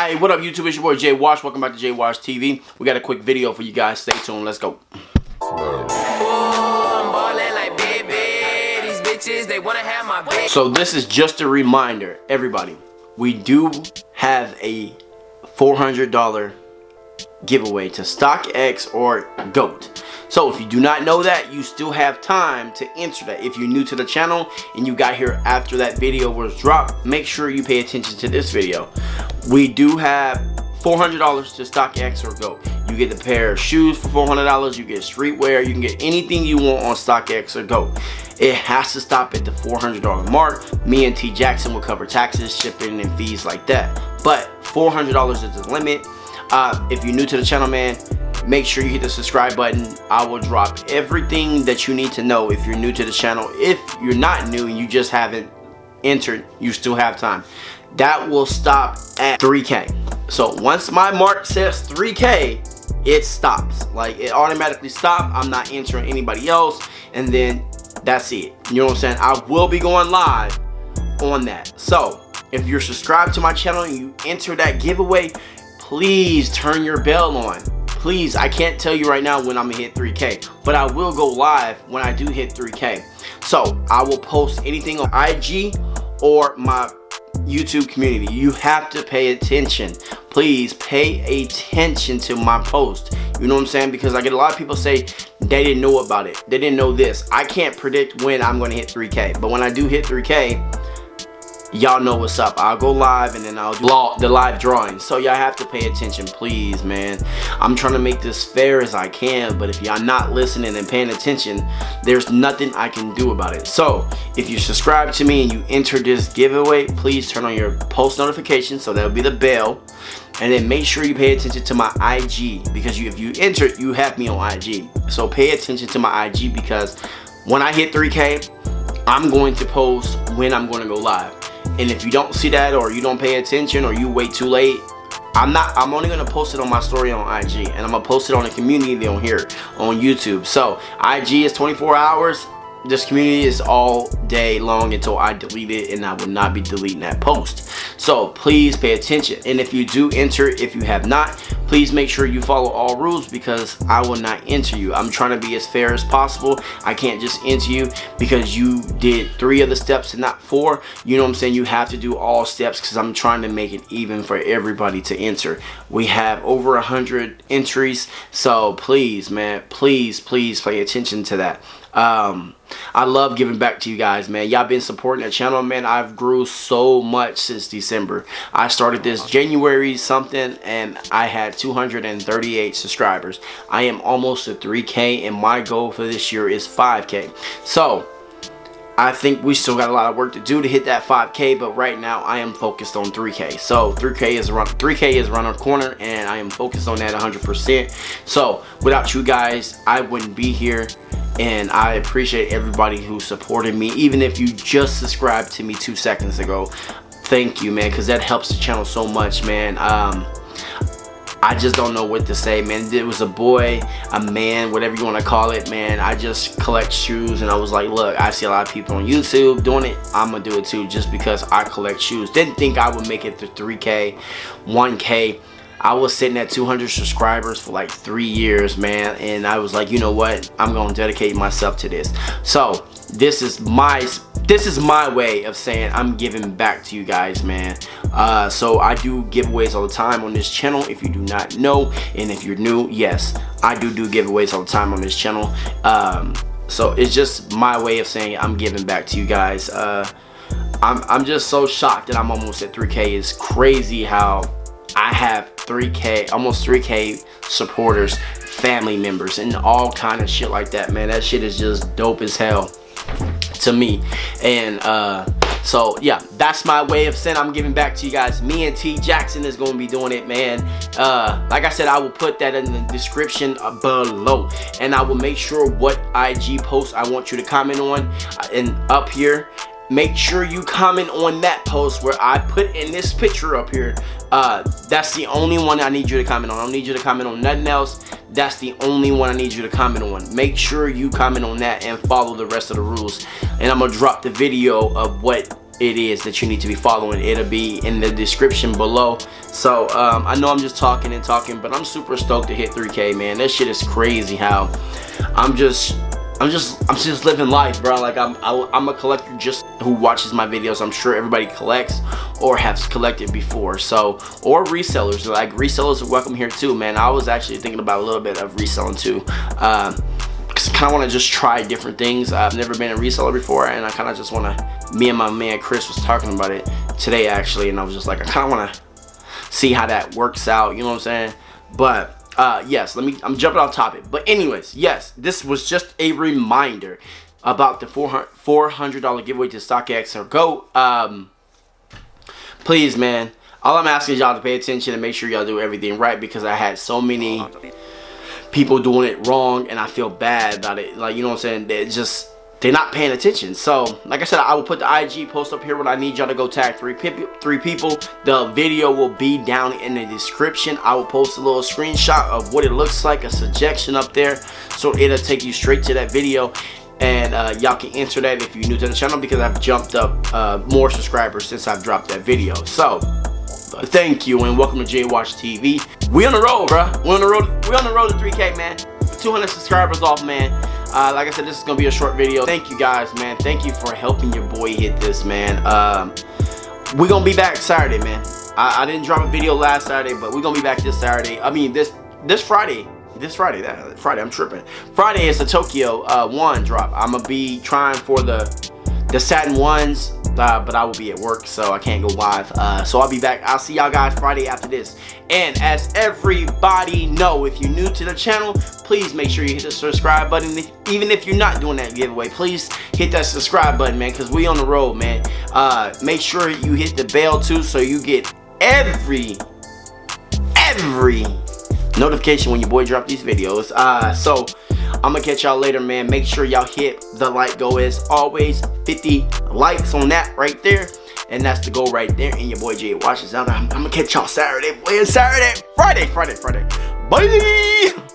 Hey, what up YouTube? It's your boy Jay Wash. Welcome back to Jay Wash TV. We got a quick video for you guys. Stay tuned. Let's go. So this is just a reminder, everybody. We do have a $400 giveaway to Stockx or Goat. So if you do not know that, you still have time to enter that. If you're new to the channel and you got here after that video was dropped, make sure you pay attention to this video. We do have $400 to Stockx or Goat. You get a pair of shoes for $400. You get streetwear. You can get anything you want on Stockx or Goat. It has to stop at the $400 mark. Me and T Jackson will cover taxes, shipping, and fees like that. But $400 is the limit. If you're new to the channel, man, make sure you hit the subscribe button. I will drop everything that you need to know if you're new to the channel. If you're not new and you just haven't entered, you still have time. That will stop at 3K. So once my mark says 3K, it stops. Like, it automatically stops. I'm not entering anybody else, and then that's it. You know what I'm saying? I will be going live on that. So if you're subscribed to my channel and you enter that giveaway, please turn your bell on. Please, I can't tell you right now when I'm gonna hit 3K, but I will go live when I do hit 3K. So I will post anything on IG or my YouTube community. You have to pay attention. Please pay attention to my post. You know what I'm saying? Because I get a lot of people say they didn't know about it. They didn't know this. I can't predict when I'm gonna hit 3K, but when I do hit 3K, y'all know what's up. I'll go live and then I'll do the live drawing. So y'all have to pay attention, please, man. I'm trying to make this fair as I can, but if y'all not listening and paying attention, there's nothing I can do about it. So if you subscribe to me and you enter this giveaway, please turn on your post notifications, so that'll be the bell. And then make sure you pay attention to my IG, because if you enter, you have me on IG. So pay attention to my IG, because when I hit 3K, I'm going to post when I'm going to go live. And if you don't see that, or you don't pay attention, or you wait too late, I'm only gonna post it on my story on IG, and I'm gonna post it on the community on here on YouTube. So IG is 24 hours. This community is all day long until I delete it, and I will not be deleting that post. So please pay attention. And if you do enter, if you have not, please make sure you follow all rules, because I will not enter you. I'm trying to be as fair as possible. I can't just enter you because you did 3 of the steps and not 4. You know what I'm saying? You have to do all steps, because I'm trying to make it even for everybody to enter. We have over 100 entries, so please, man, please pay attention to that. I love giving back to you guys, man. Y'all been supporting the channel, man. I've grew so much since December. I started this January something, and I had 238 subscribers. I am almost at 3K, and my goal for this year is 5K. So I think we still got a lot of work to do to hit that 5K, but right now I am focused on 3K. So 3K is around the corner, and I am focused on that 100%. So without you guys, I wouldn't be here. And I appreciate everybody who supported me, even if you just subscribed to me 2 seconds ago. Thank you, man, because that helps the channel so much, man. I just don't know what to say, man. It was a boy, a man, whatever you want to call it, man. I just collect shoes, and I was like, look, I see a lot of people on YouTube doing it. I'm going to do it too, just because I collect shoes. Didn't think I would make it to 3K, 1K. I was sitting at 200 subscribers for like 3 years, man, and I was like, you know what, I'm gonna dedicate myself to this. So this is my way of saying I'm giving back to you guys, man. So I do giveaways all the time on this channel, if you do not know. And if you're new, yes, I do giveaways all the time on this channel. So it's just my way of saying I'm giving back to you guys. I'm just so shocked that I'm almost at 3K. It's crazy how I have 3K, almost 3K supporters, family members, and all kind of shit like that, man. That shit is just dope as hell to me. And so yeah, that's my way of saying I'm giving back to you guys. Me and T Jackson is going to be doing it, man. Like I said, I will put that in the description below, and I will make sure what IG post I want you to comment on, and up here, make sure you comment on that post where I put in this picture up here. That's the only one I need you to comment on. I don't need you to comment on nothing else. That's the only one I need you to comment on. Make sure you comment on that and follow the rest of the rules. And I'm gonna drop the video of what it is that you need to be following. It'll be in the description below. So I know I'm just talking and talking, but I'm super stoked to hit 3K, man. That shit is crazy how I'm just living life, bro. Like I'm a collector just who watches my videos. I'm sure everybody collects or has collected before. So, or resellers, like resellers are welcome here too, man. I was actually thinking about a little bit of reselling too. Cause I kind of want to just try different things. I've never been a reseller before, and I kind of just want to. Me and my man Chris was talking about it today actually, and I was just like, I kind of want to see how that works out. You know what I'm saying? But yes, I'm jumping off topic, but anyways, yes, this was just a reminder about the $400 giveaway to Stockx Or Goat. Please, man, all I'm asking is y'all to pay attention and make sure y'all do everything right, because I had so many people doing it wrong and I feel bad about it. Like, you know what I'm saying? They're not paying attention. So, like I said, I will put the IG post up here when I need y'all to go tag three people. The video will be down in the description. I will post a little screenshot of what it looks like, a suggestion up there. So it'll take you straight to that video. And y'all can answer that if you're new to the channel, because I've jumped up more subscribers since I've dropped that video. So, thank you and welcome to J Watch TV. We on the road, bro. We're on the road to 3K, man. 200 subscribers off, man. Like I said, this is gonna be a short video. Thank you guys, man. Thank you for helping your boy hit this, man. We're gonna be back Saturday, man. I didn't drop a video last Saturday, but we're gonna be back this Saturday. I mean this Friday. Friday, I'm tripping. Friday is the Tokyo 1 drop. I'm gonna be trying for the Satin 1s, but I will be at work, so I can't go live. So I'll be back. I'll see y'all guys Friday after this. And as everybody know, if you're new to the channel, please make sure you hit the subscribe button. Even if you're not doing that giveaway, please hit that subscribe button, man, because we on the road, man. Make sure you hit the bell too, so you get every notification when your boy drop these videos. So I'm gonna catch y'all later, man. Make sure y'all hit the like goal. As always, 50 likes on that right there, and that's the goal right there. And your boy Jay watches out. I'm gonna catch y'all Saturday, boy. Friday. Bye.